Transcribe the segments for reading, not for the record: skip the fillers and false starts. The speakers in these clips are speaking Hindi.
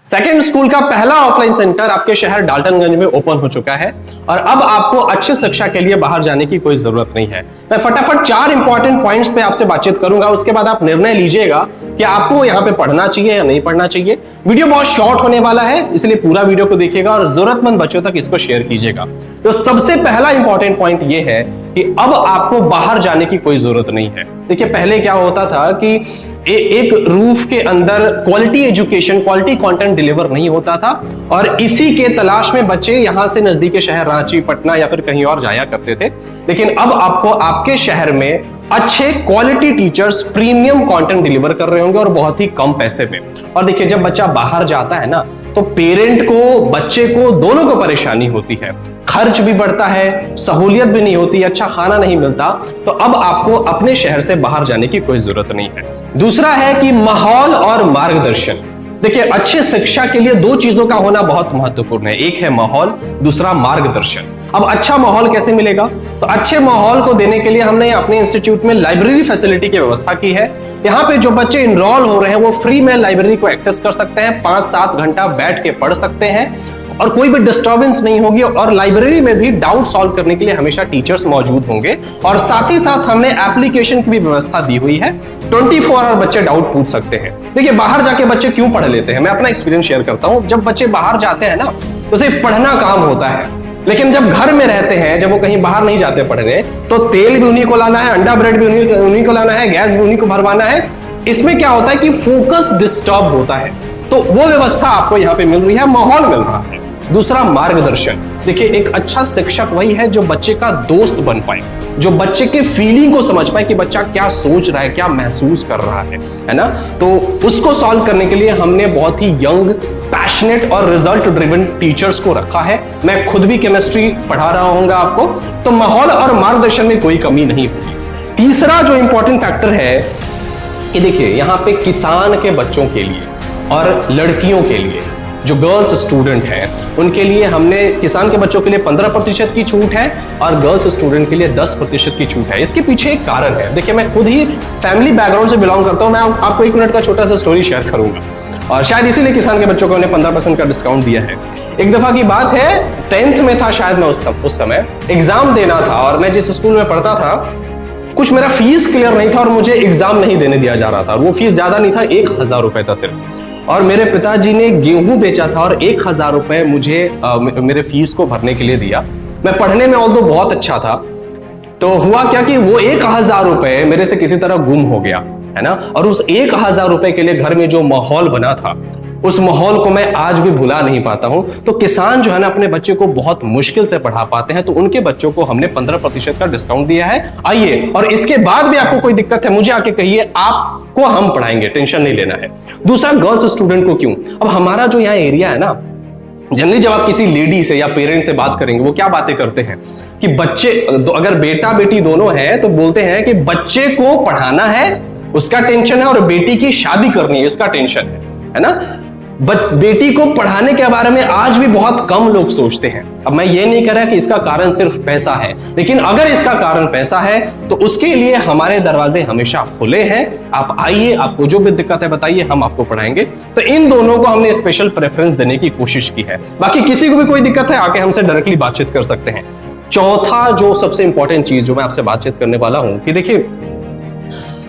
सेकेंड स्कूल का पहला ऑफलाइन सेंटर आपके शहर डाल्टनगंज में ओपन हो चुका है और अब आपको अच्छी शिक्षा के लिए बाहर जाने की कोई जरूरत नहीं है। मैं फटाफट 4 इंपॉर्टेंट पॉइंट्स पे आपसे बातचीत करूंगा, उसके बाद आप निर्णय लीजिएगा कि आपको यहाँ पे पढ़ना चाहिए या नहीं पढ़ना चाहिए। वीडियो बहुत शॉर्ट होने वाला है, इसलिए पूरा वीडियो को देखिएगा और जरूरतमंद बच्चों तक इसको शेयर कीजिएगा। तो सबसे पहला इंपॉर्टेंट पॉइंट ये है कि अब आपको बाहर जाने की कोई जरूरत नहीं है। देखिए पहले क्या होता था कि एक रूफ के अंदर quality education, quality content deliver नहीं होता था और इसी के तलाश में बच्चे यहां से नजदीक के शहर रांची, पटना या फिर कहीं और जाया करते थे। लेकिन अब आपको आपके शहर में अच्छे quality teachers premium content deliver कर रहे होंगे और बहुत ही कम पैसे में। और देखिए जब बच्चा बाहर जाता है ना तो पेरेंट को, बच्चे को, दोनों को परेशानी होती है, खर्च भी बढ़ता है, सहूलियत भी नहीं होती, अच्छा खाना नहीं मिलता। तो अब आपको अपने शहर से बाहर जाने की कोई जरूरत नहीं है। दूसरा है कि माहौल और मार्गदर्शन। देखिए अच्छी शिक्षा के लिए 2 चीजों का होना बहुत महत्वपूर्ण है, एक है माहौल, दूसरा मार्गदर्शन। अब अच्छा माहौल कैसे मिलेगा? तो अच्छे माहौल को देने के लिए हमने अपने इंस्टीट्यूट में लाइब्रेरी फैसिलिटी की व्यवस्था की है। यहाँ पे जो बच्चे इनरोल हो रहे हैं वो फ्री में लाइब्रेरी को एक्सेस कर सकते हैं, 5-7 घंटा बैठ के पढ़ सकते हैं और कोई भी डिस्टर्बेंस नहीं होगी। और लाइब्रेरी में भी डाउट सॉल्व करने के लिए हमेशा टीचर्स मौजूद होंगे और साथ ही साथ हमने एप्लीकेशन की भी व्यवस्था दी हुई है, 24 आवर बच्चे डाउट पूछ सकते हैं। देखिए बाहर जाके बच्चे क्यों पढ़ लेते हैं, मैं अपना एक्सपीरियंस शेयर करता हूं। जब बच्चे बाहर जाते हैं ना तो सिर्फ पढ़ना काम होता है, लेकिन जब घर में रहते हैं, जब वो कहीं बाहर नहीं जाते पढ़ने, तो तेल भी उन्हीं को लाना है, अंडा ब्रेड भी उन्हीं को लाना है, गैस भी उन्हीं को भरवाना है। इसमें क्या होता है कि फोकस डिस्टर्ब होता है, तो वो व्यवस्था आपको यहाँ पे मिल रही है, माहौल मिल रहा है। दूसरा मार्गदर्शन। देखिए एक अच्छा शिक्षक वही है जो बच्चे का दोस्त बन पाए, जो बच्चे के फीलिंग को समझ पाए कि बच्चा क्या सोच रहा है, क्या महसूस कर रहा है ना। तो उसको सॉल्व करने के लिए हमने बहुत ही यंग, पैशनेट और रिजल्ट ड्रिवन टीचर्स को रखा है। मैं खुद भी केमिस्ट्री पढ़ा रहा हूंगा आपको, तो माहौल और मार्गदर्शन में कोई कमी नहीं होगी। तीसरा जो इंपॉर्टेंट फैक्टर है कि देखिए यहाँ पे किसान के बच्चों के लिए और लड़कियों के लिए, जो गर्ल्स स्टूडेंट हैं उनके लिए हमने, किसान के बच्चों के लिए 15% की छूट है और गर्ल्स स्टूडेंट के लिए 10% की छूट है। इसके पीछे एक कारण है। देखिए मैं खुद ही फैमिली बैकग्राउंड से बिलोंग करता हूं, मैं आपको 1 मिनट का छोटा सा स्टोरी शेयर करूंगा और शायद इसीलिए किसान के बच्चों को हमने 15% का डिस्काउंट दिया है। एक दफा की बात है, 10th में था शायद मैं उस समय एग्जाम देना था और मैं जिस स्कूल में पढ़ता था कुछ मेरा फीस क्लियर नहीं था और मुझे एग्जाम नहीं देने दिया जा रहा था। वो फीस ज्यादा नहीं था, 1000 रुपए था सिर्फ। और मेरे पिताजी ने गेहूं बेचा था और 1000 रुपए मुझे मेरे फीस को भरने के लिए दिया। मैं पढ़ने में ऑल्दो बहुत अच्छा था, तो हुआ क्या कि वो 1000 रुपए मेरे से किसी तरह गुम हो गया, है ना। और उस 1000 रुपए के लिए घर में जो माहौल बना था, उस माहौल को मैं आज भी भुला नहीं पाता हूं। तो किसान जो है ना अपने बच्चे को बहुत मुश्किल से पढ़ा पाते हैं, तो उनके बच्चों को हमने 15% का डिस्काउंट दिया है। आइए, और इसके बाद भी आपको कोई दिक्कत है मुझे आके कहिए, आपको हम पढ़ाएंगे, टेंशन नहीं लेना है। दूसरा, गर्ल्स स्टूडेंट को क्यों? अब हमारा जो यहाँ एरिया है ना, जनरली जब आप किसी लेडी से या पेरेंट से बात करेंगे वो क्या बातें करते हैं कि बच्चे, अगर बेटा बेटी दोनों हैं तो बोलते हैं कि बच्चे को पढ़ाना है उसका टेंशन है और बेटी की शादी करनी है इसका टेंशन है ना। बेटी को पढ़ाने के बारे में आज भी बहुत कम लोग सोचते हैं। अब मैं ये नहीं कह रहा कि इसका कारण सिर्फ पैसा है, लेकिन अगर इसका कारण पैसा है तो उसके लिए हमारे दरवाजे हमेशा खुले हैं। आप आइए, आपको जो भी दिक्कत है बताइए, हम आपको पढ़ाएंगे। तो इन दोनों को हमने स्पेशल प्रेफरेंस देने की कोशिश की है। बाकी किसी को भी कोई दिक्कत है आके हमसे डायरेक्टली बातचीत कर सकते हैं। चौथा जो सबसे इंपॉर्टेंट चीज जो मैं आपसे बातचीत करने वाला हूं कि देखिए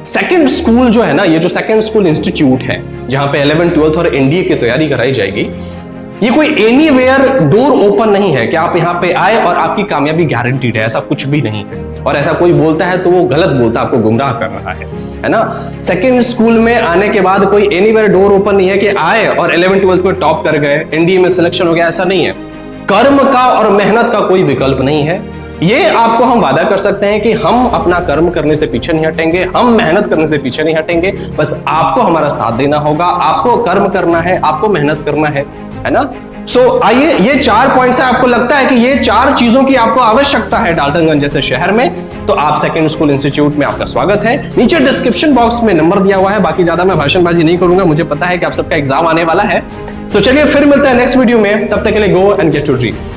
सेकेंड स्कूल जो है ना, ये जो सेकेंड स्कूल इंस्टीट्यूट है जहां पे 11th 12th और एनडीए की तैयारी कराई जाएगी, ये कोई एनीवेयर डोर ओपन नहीं है कि आप यहाँ पे आए और आपकी कामयाबी गारंटीड है, ऐसा कुछ भी नहीं है। और ऐसा कोई बोलता है तो वो गलत बोलता है, आपको गुमराह कर रहा है ना। सेकेंड स्कूल में आने के बाद कोई एनीवेयर डोर ओपन नहीं है कि आए और 11th 12th में टॉप कर गए, एनडीए में सिलेक्शन हो गया, ऐसा नहीं है। कर्म का और मेहनत का कोई विकल्प नहीं है। ये आपको हम वादा कर सकते हैं कि हम अपना कर्म करने से पीछे नहीं हटेंगे, हम मेहनत करने से पीछे नहीं हटेंगे। बस आपको हमारा साथ देना होगा, आपको कर्म करना है, आपको मेहनत करना है ना। सो आइए, ये 4 पॉइंट्स है। आपको लगता है कि ये 4 चीजों की आपको आवश्यकता है डाल्टनगंज जैसे शहर में, तो आप सेकेंड स्कूल इंस्टीट्यूट में आपका स्वागत है। नीचे डिस्क्रिप्शन बॉक्स में नंबर दिया हुआ है। बाकी ज्यादा मैं भाषणबाजी नहीं करूंगा, मुझे पता है कि आप सबका एग्जाम आने वाला है। तो चलिए फिर मिलता है नेक्स्ट वीडियो में, तब तक के लिए go and get your dreams.